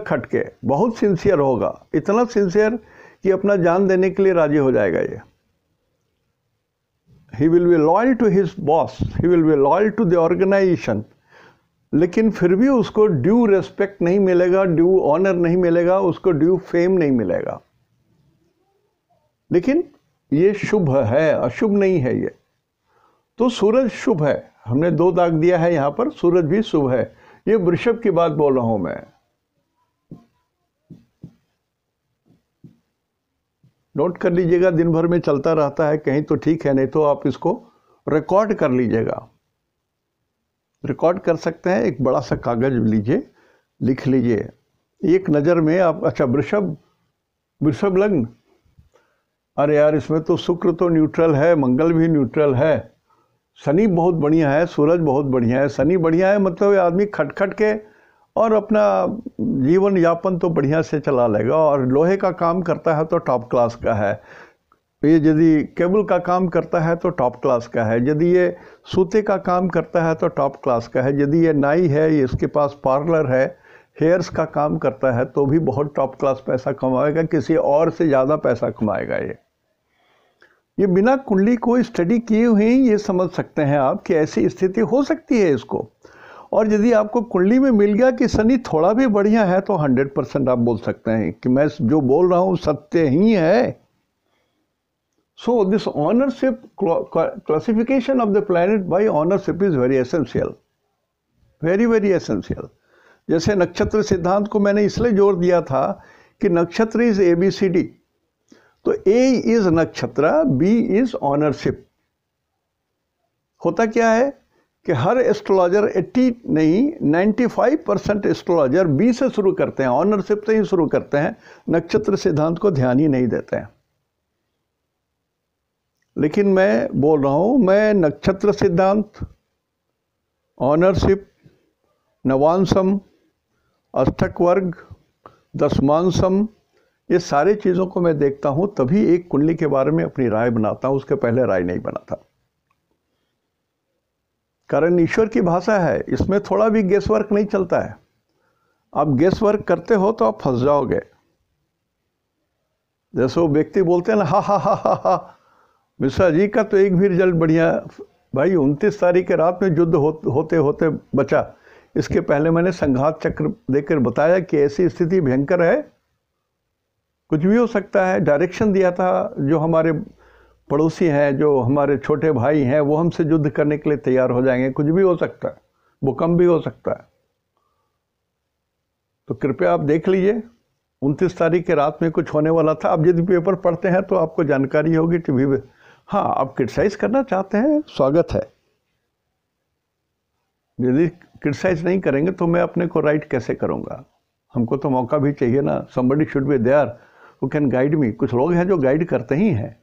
Speaker 1: खट के। बहुत सिंसियर होगा, इतना सिंसियर कि अपना जान देने के लिए राजी हो जाएगा ये। He will be loyal to his boss, he will be loyal to the organisation, लेकिन फिर भी उसको ड्यू रेस्पेक्ट नहीं मिलेगा, ड्यू ऑनर नहीं मिलेगा, उसको ड्यू फेम नहीं मिलेगा। लेकिन ये शुभ है, अशुभ नहीं है ये। तो सूरज शुभ है, हमने 2 दाग दिया है यहाँ पर, सूरज भी शुभ है। ये वृषभ की बात बोल रहा हूं मैं। नोट कर लीजिएगा, दिन भर में चलता रहता है कहीं तो ठीक है, नहीं तो आप इसको रिकॉर्ड कर लीजिएगा। रिकॉर्ड कर सकते हैं, एक बड़ा सा कागज लीजिए, लिख लीजिए एक नज़र में आप। अच्छा, वृषभ लग्न, अरे यार इसमें तो शुक्र तो न्यूट्रल है, मंगल भी न्यूट्रल है, शनि बहुत बढ़िया है, सूरज बहुत बढ़िया है। शनि बढ़िया है मतलब आदमी खटखट के और अपना जीवन यापन तो बढ़िया से चला लेगा। और लोहे का काम करता है तो टॉप क्लास का है, ये यदि केबल का काम करता है तो टॉप क्लास का है, यदि ये सूते का काम करता है तो टॉप क्लास का है, यदि ये नाई है, ये इसके पास पार्लर है, हेयर्स का काम करता है तो भी बहुत टॉप क्लास पैसा कमाएगा, किसी और से ज़्यादा पैसा कमाएगा। ये बिना कुंडली को स्टडी किए हुए ही ये समझ सकते हैं आप कि ऐसी स्थिति हो सकती है इसको। और यदि आपको कुंडली में मिल गया कि शनि थोड़ा भी बढ़िया है तो 100% आप बोल सकते हैं कि मैं जो बोल रहा हूँ सत्य ही है। So this ownership classification of the planet by ownership is very essential, very essential। जैसे नक्षत्र सिद्धांत को मैंने इसलिए जोर दिया था कि नक्षत्र इज ABCD, तो A इज नक्षत्र, B इज ऑनरशिप। होता क्या है कि हर एस्ट्रोलॉजर 80 नहीं 95% एस्ट्रोलॉजर बी से शुरू करते हैं, ऑनरशिप से ही शुरू करते हैं, नक्षत्र सिद्धांत को ध्यान ही नहीं देते हैं। लेकिन मैं बोल रहा हूँ, मैं नक्षत्र सिद्धांत, ऑनरशिप, नवांशम, अष्टक वर्ग, दशमांशम, ये सारी चीज़ों को मैं देखता हूँ, तभी एक कुंडली के बारे में अपनी राय बनाता हूँ। उसके पहले राय नहीं बनाता। कारण ईश्वर की भाषा है, इसमें थोड़ा भी गेस वर्क नहीं चलता है। आप गेस वर्क करते हो तो आप फंस जाओगे। जैसे वो व्यक्ति बोलते हैं ना, हा हा हा हा हा, मिश्रा जी का तो एक भी रिजल्ट बढ़िया। भाई 29 तारीख के रात में युद्ध होते होते बचा। इसके पहले मैंने संघात चक्र देकर बताया कि ऐसी स्थिति भयंकर है, कुछ भी हो सकता है। डायरेक्शन दिया था, जो हमारे पड़ोसी हैं, जो हमारे छोटे भाई हैं, वो हमसे युद्ध करने के लिए तैयार हो जाएंगे, कुछ भी हो सकता है, भूकंप भी हो सकता है। तो कृपया आप देख लीजिए, 29 तारीख के रात में कुछ होने वाला था। आप यदि पेपर पढ़ते हैं तो आपको जानकारी होगी टीवी में। हाँ, आप क्रिटिसाइज करना चाहते हैं, स्वागत है। यदि क्रिटिसाइज नहीं करेंगे तो मैं अपने को राइट कैसे करूँगा? हमको तो मौका भी चाहिए ना। somebody should be there who can guide me। कुछ लोग हैं जो गाइड करते ही हैं,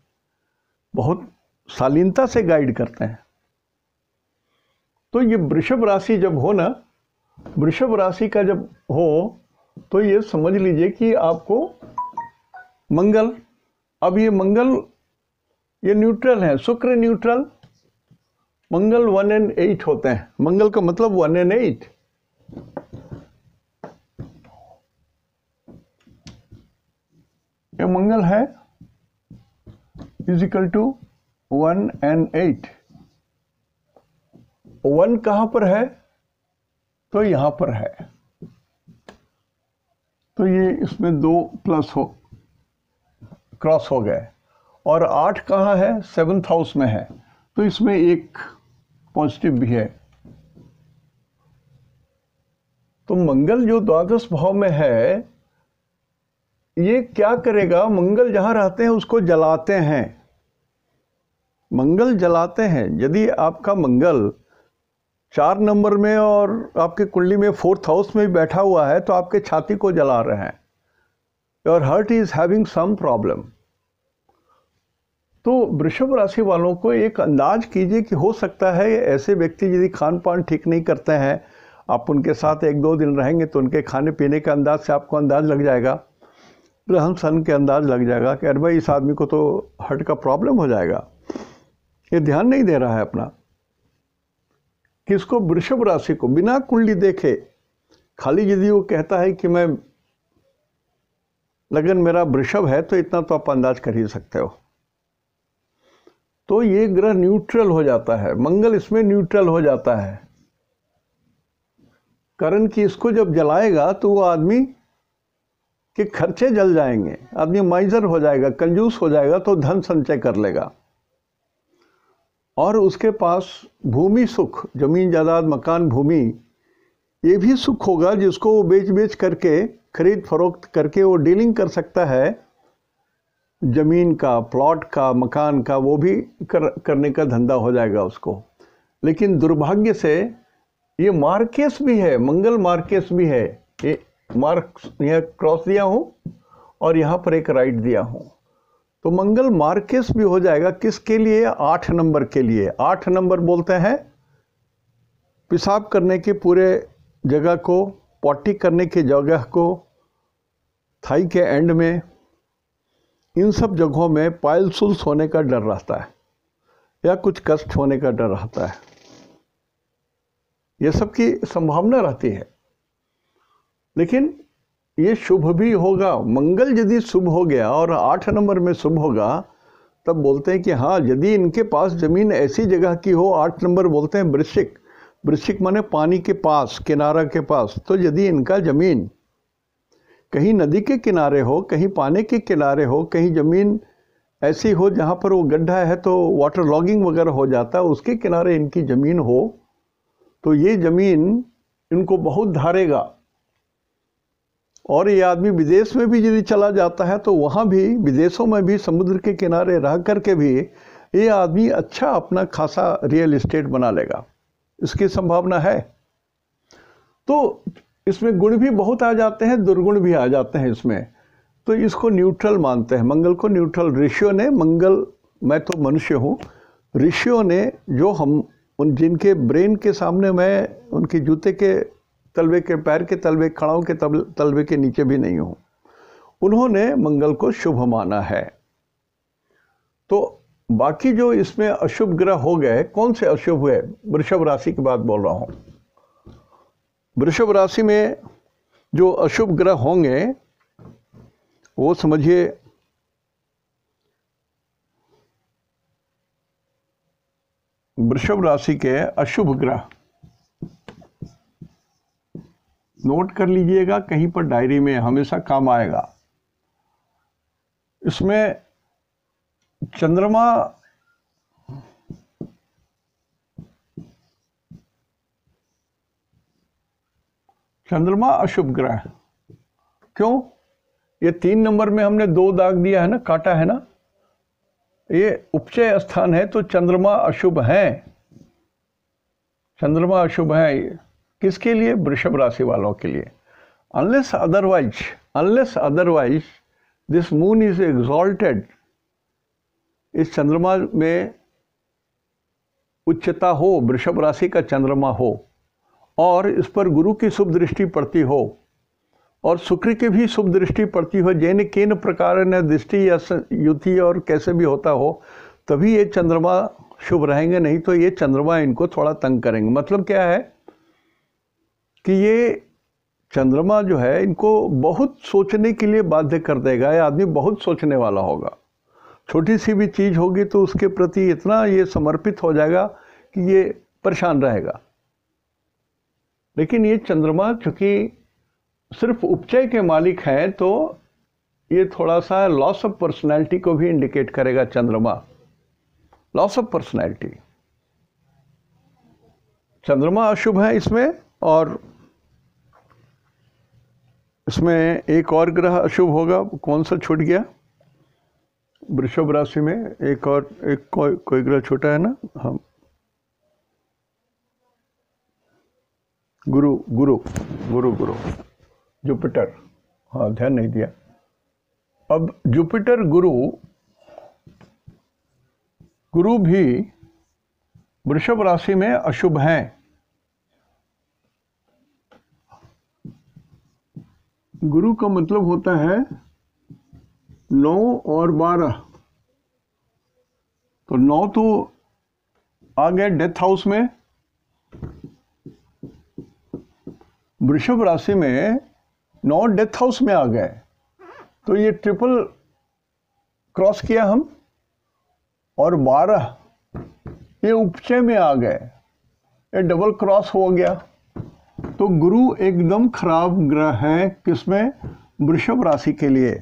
Speaker 1: बहुत शालीनता से गाइड करते हैं। तो ये वृषभ राशि जब हो ना, वृषभ राशि का जब हो तो ये समझ लीजिए कि आपको मंगल, अब ये मंगल ये न्यूट्रल है, शुक्र न्यूट्रल, मंगल 1 and 8 होते हैं। मंगल का मतलब 1 and 8। ये मंगल है इजिकल टू 1 and 8। 1 कहां पर है? तो यहां पर है। तो ये इसमें 2 प्लस हो क्रॉस हो गए। और 8 कहाँ है? 7th हाउस में है, तो इसमें एक पॉजिटिव भी है। तो मंगल जो द्वादश भाव में है, ये क्या करेगा? मंगल जहां रहते हैं उसको जलाते हैं, मंगल जलाते हैं। यदि आपका मंगल 4 नंबर में और आपके कुंडली में 4th हाउस में बैठा हुआ है, तो आपके छाती को जला रहे हैं। Your heart is having some problem. तो वृषभ राशि वालों को एक अंदाज कीजिए कि हो सकता है ऐसे व्यक्ति यदि खान पान ठीक नहीं करते हैं, आप उनके साथ 1-2 दिन रहेंगे तो उनके खाने पीने के अंदाज से आपको अंदाज लग जाएगा, रहन सहन के अंदाज लग जाएगा कि अरे भाई इस आदमी को तो हार्ट का प्रॉब्लम हो जाएगा। ये ध्यान नहीं दे रहा है अपना। किसको? वृषभ राशि को। बिना कुंडली देखे खाली यदि वो कहता है कि मैं लगन मेरा वृषभ है, तो इतना तो आप अंदाज कर ही सकते हो। तो ये ग्रह न्यूट्रल हो जाता है, मंगल इसमें न्यूट्रल हो जाता है। कारण कि इसको जब जलाएगा तो वो आदमी के खर्चे जल जाएंगे, आदमी माइजर हो जाएगा, कंजूस हो जाएगा, तो धन संचय कर लेगा। और उसके पास भूमि सुख, जमीन जायदाद मकान भूमि, ये भी सुख होगा जिसको वो बेच करके, खरीद फरोख्त करके वो डीलिंग कर सकता है। जमीन का, प्लॉट का, मकान का, वो भी करने का धंधा हो जाएगा उसको। लेकिन दुर्भाग्य से ये मार्केस भी है, मंगल मार्केस भी है। ये मार्क यहाँ क्रॉस दिया हूँ और यहाँ पर एक राइट दिया हूँ, तो मंगल मार्केस भी हो जाएगा। किसके लिए? 8 नंबर के लिए। 8 नंबर बोलते हैं पेशाब करने के पूरे जगह को, पॉटी करने की जगह को, थाई के एंड में, इन सब जगहों में पाइल्स होने का डर रहता है या कुछ कष्ट होने का डर रहता है। ये सब की संभावना रहती है। लेकिन ये शुभ भी होगा। मंगल यदि शुभ हो गया और 8 नंबर में शुभ होगा, तब बोलते हैं कि हाँ, यदि इनके पास जमीन ऐसी जगह की हो, 8 नंबर बोलते हैं वृश्चिक, वृश्चिक माने पानी के पास, किनारा के पास। तो यदि इनका जमीन कहीं नदी के किनारे हो, कहीं पानी के किनारे हो, कहीं ज़मीन ऐसी हो जहाँ पर वो गड्ढा है तो वाटर लॉगिंग वगैरह हो जाता है, उसके किनारे इनकी ज़मीन हो, तो ये ज़मीन इनको बहुत धारेगा। और ये आदमी विदेश में भी यदि चला जाता है तो वहाँ भी, विदेशों में भी, समुद्र के किनारे रह कर के भी ये आदमी अच्छा अपना खासा रियल एस्टेट बना लेगा। इसकी संभावना है। तो इसमें गुण भी बहुत आ जाते हैं, दुर्गुण भी आ जाते हैं इसमें, तो इसको न्यूट्रल मानते हैं, मंगल को न्यूट्रल। ऋषियों ने मंगल, मैं तो मनुष्य हूँ, ऋषियों ने जो हम उन जिनके ब्रेन के सामने मैं उनकी जूते के तलवे के, पैर के तलवे, खड़ाओं के तलवे के नीचे भी नहीं हूँ, उन्होंने मंगल को शुभ माना है। तो बाकी जो इसमें अशुभ ग्रह हो गए, कौन से अशुभ हुए? वृषभ राशि की बात बोल रहा हूँ। वृषभ राशि में जो अशुभ ग्रह होंगे वो समझिए, वृषभ राशि के अशुभ ग्रह नोट कर लीजिएगा कहीं पर डायरी में, हमेशा काम आएगा। इसमें चंद्रमा अशुभ ग्रह। क्यों? ये 3 नंबर में हमने 2 दाग दिया है ना, काटा है ना, ये उपचय स्थान है, तो चंद्रमा अशुभ है। चंद्रमा अशुभ है किसके लिए? वृषभ राशि वालों के लिए। Unless otherwise this moon is exalted, इस चंद्रमा में उच्चता हो, वृषभ राशि का चंद्रमा हो, और इस पर गुरु की शुभ दृष्टि पड़ती हो और शुक्र की भी शुभ दृष्टि पड़ती हो, जैन केन प्रकार न दृष्टि या युति और कैसे भी होता हो, तभी ये चंद्रमा शुभ रहेंगे, नहीं तो ये चंद्रमा इनको थोड़ा तंग करेंगे। मतलब क्या है कि ये चंद्रमा जो है इनको बहुत सोचने के लिए बाध्य कर देगा। ये आदमी बहुत सोचने वाला होगा, छोटी सी भी चीज़ होगी तो उसके प्रति इतना ये समर्पित हो जाएगा कि ये परेशान रहेगा। लेकिन ये चंद्रमा चूँकि सिर्फ उपचय के मालिक हैं, तो ये थोड़ा सा लॉस ऑफ पर्सनैलिटी को भी इंडिकेट करेगा। चंद्रमा लॉस ऑफ पर्सनैलिटी, चंद्रमा अशुभ है इसमें। और इसमें एक और ग्रह अशुभ होगा, कौन सा छूट गया? वृषभ राशि में एक और कोई ग्रह छोटा है ना, हम गुरु जुपिटर, हाँ ध्यान नहीं दिया। अब जुपिटर गुरु भी वृषभ राशि में अशुभ हैं। गुरु का मतलब होता है 9 और 12, तो 9 तो आ गए डेथ हाउस में, वृषभ राशि में 9 डेथ हाउस में आ गए, तो ये ट्रिपल क्रॉस किया हम, और 12 ये उपचय में आ गए, ये डबल क्रॉस हो गया। तो गुरु एकदम खराब ग्रह है किसमें? वृषभ राशि के लिए।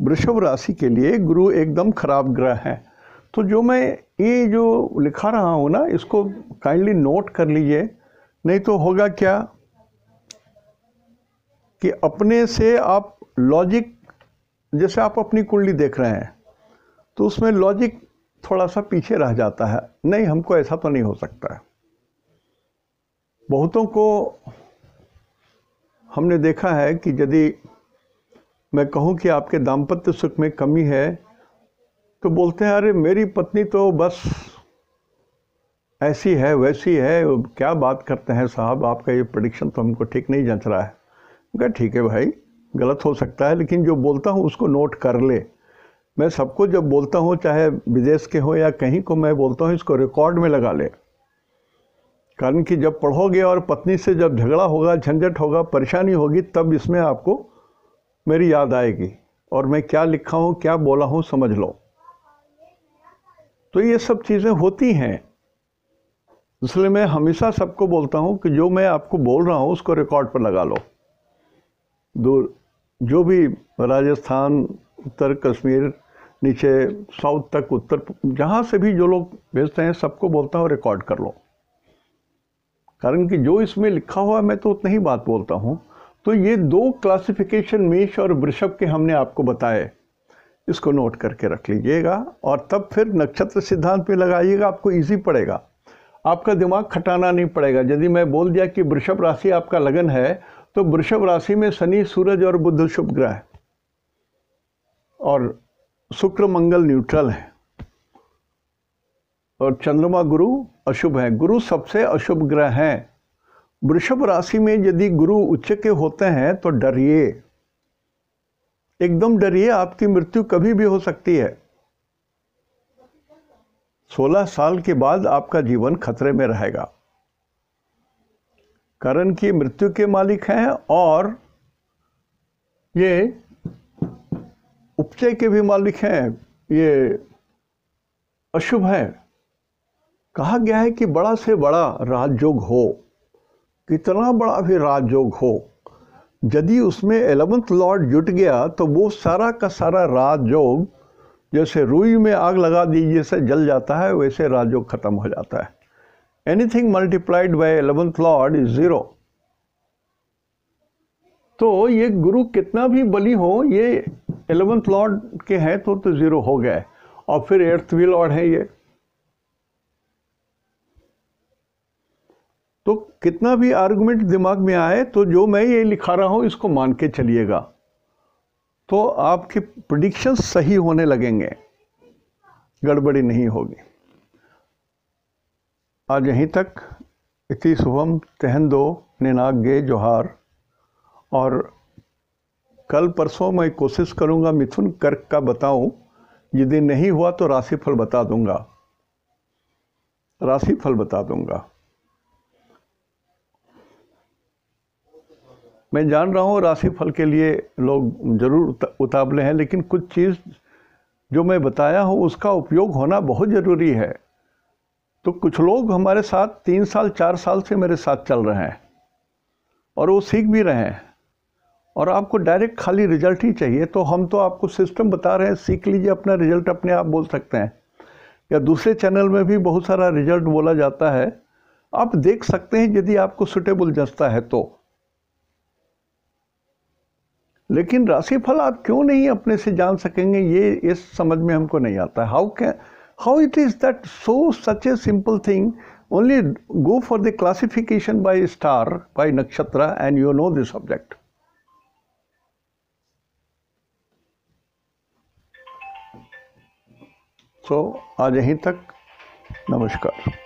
Speaker 1: वृषभ राशि के लिए गुरु एकदम खराब ग्रह है। तो जो मैं ये जो लिखा रहा हूँ ना, इसको काइंडली नोट कर लीजिए, नहीं तो होगा क्या कि अपने से आप लॉजिक, जैसे आप अपनी कुंडली देख रहे हैं तो उसमें लॉजिक थोड़ा सा पीछे रह जाता है, नहीं हमको ऐसा तो नहीं हो सकता है। बहुतों को हमने देखा है कि यदि मैं कहूँ कि आपके दाम्पत्य सुख में कमी है, तो बोलते हैं अरे मेरी पत्नी तो बस ऐसी है वैसी है, क्या बात करते हैं साहब, आपका ये प्रेडिक्शन तो हमको ठीक नहीं जंच रहा है। क्या ठीक है भाई, गलत हो सकता है, लेकिन जो बोलता हूँ उसको नोट कर ले। मैं सबको जब बोलता हूँ, चाहे विदेश के हो या कहीं को, मैं बोलता हूँ इसको रिकॉर्ड में लगा ले, कारण कि जब पढ़ोगे और पत्नी से जब झगड़ा होगा, झंझट होगा, परेशानी होगी, तब इसमें आपको मेरी याद आएगी और मैं क्या लिखा हूँ, क्या बोला हूँ, समझ लो। तो ये सब चीज़ें होती हैं, इसलिए मैं हमेशा सबको बोलता हूँ कि जो मैं आपको बोल रहा हूँ उसको रिकॉर्ड पर लगा लो। दूर जो भी राजस्थान, उत्तर कश्मीर, नीचे साउथ तक, उत्तर, जहाँ से भी जो लोग भेजते हैं सबको बोलता हूँ रिकॉर्ड कर लो, कारण कि जो इसमें लिखा हुआ मैं तो उतना ही बात बोलता हूँ। तो ये 2 क्लासिफिकेशन मेष और वृषभ के हमने आपको बताए, इसको नोट करके रख लीजिएगा और तब फिर नक्षत्र सिद्धांत में लगाइएगा, आपको इजी पड़ेगा। आपका दिमाग खटाना नहीं पड़ेगा। यदि मैं बोल दिया कि वृषभ राशि आपका लगन है, तो वृषभ राशि में शनि, सूरज और बुध शुभ ग्रह है और शुक्र मंगल न्यूट्रल है और चंद्रमा गुरु अशुभ है। गुरु सबसे अशुभ ग्रह हैं। वृषभ राशि में यदि गुरु उच्च के होते हैं तो डरिए, एकदम डरिए, आपकी मृत्यु कभी भी हो सकती है। 16 साल के बाद आपका जीवन खतरे में रहेगा, कारण कि मृत्यु के मालिक हैं और ये उपचय के भी मालिक हैं। ये अशुभ है। कहा गया है कि बड़ा से बड़ा राजयोग हो, कितना बड़ा भी राजयोग हो, यदि उसमें 11th लॉर्ड जुट गया तो वो सारा का सारा राजयोग जैसे रुई में आग लगा दीजिए से जल जाता है, वैसे राजयोग खत्म हो जाता है। Anything multiplied by 11th Lord is 0। तो ये गुरु कितना भी बली हो, ये 11th लॉर्ड के हैं तो 0 हो गए, और फिर 8th भी लॉर्ड है ये। तो कितना भी आर्गुमेंट दिमाग में आए तो जो मैं ये लिखा रहा हूं इसको मान के चलिएगा, तो आपके प्रेडिक्शंस सही होने लगेंगे, गड़बड़ी नहीं होगी। आज यहीं तक। इति शुभम तेहंदो निनाग गे जोहार। और कल परसों मैं कोशिश करूंगा मिथुन कर्क का बताऊं, यदि नहीं हुआ तो राशिफल बता दूंगा, राशिफल बता दूंगा। मैं जान रहा हूँ राशिफल के लिए लोग जरूर उतावले हैं, लेकिन कुछ चीज़ जो मैं बताया हूँ उसका उपयोग होना बहुत ज़रूरी है। तो कुछ लोग हमारे साथ 3 साल 4 साल से मेरे साथ चल रहे हैं और वो सीख भी रहे हैं, और आपको डायरेक्ट खाली रिजल्ट ही चाहिए, तो हम तो आपको सिस्टम बता रहे हैं, सीख लीजिए, अपना रिजल्ट अपने आप बोल सकते हैं। या दूसरे चैनल में भी बहुत सारा रिजल्ट बोला जाता है, आप देख सकते हैं यदि आपको सुटेबल जचता है तो। लेकिन राशिफल आप क्यों नहीं अपने से जान सकेंगे, ये इस समझ में हमको नहीं आता। How it is that so such a simple thing, only go for the classification by star, by nakshatra, and you know this subject. So आज यहीं तक। नमस्कार।